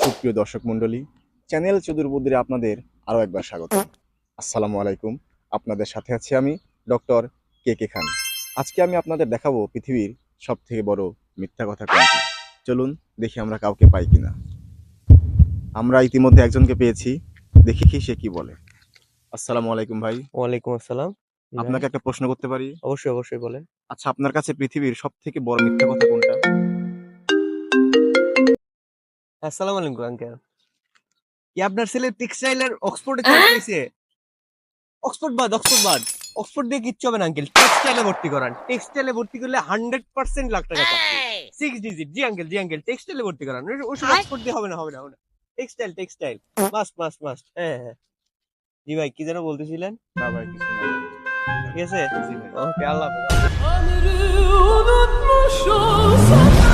সুপ্রিয় দর্শক মণ্ডলী, চ্যানেল চতুর্বুদ্রে আপনাদের আরও একবার স্বাগত। আসসালামু আলাইকুম। আপনাদের সাথে আছি আমি ডক্টর কে খান। আজকে আমি আপনাদের দেখাবো পৃথিবীর সবথেকে বড় মিথ্যা কথা কোনটি। চলুন দেখি আমরা কাউকে পাই কিনা। আমরা ইতিমধ্যে একজনকে পেয়েছি, দেখি কি সে কি বলে। আসসালামু আলাইকুম ভাই। ওয়ালাইকুম আসসালাম। জি ভাই, আপনাকে একটা প্রশ্ন করতে পারি? অবশ্যই বলেন। আচ্ছা, আপনার কাছে পৃথিবীর সবথেকে বড় মিথ্যা কথা কোনটা? আসসালামু আলাইকুম আঙ্কেল। কি আপনার ছেলে টেক্সটাইলের অক্সফোর্ডে চান্স পেয়েছে? অক্সফোর্ড বাদ। অক্সফোর্ড দিয়ে কিচ্ছু হবে না আঙ্কেল। টেক্সটাইলে ভর্তি করান। টেক্সটাইলে ভর্তি করলে 100% লাখ টাকা চাকরি। 6 ডিজিট। জি আঙ্কেল। টেক্সটাইলে ভর্তি করান। ওসব অক্সফোর্ড দিয়ে হবে না। টেক্সটাইল। মাস্ট। হ্যাঁ। জি ভাই, কি যেন বলতেছিলেন? না ভাই, কিছু না। ঠিক আছে? জি ভাই। ওকে, আল্লাহ হাফেজ। Ömrü unutmuşum sana.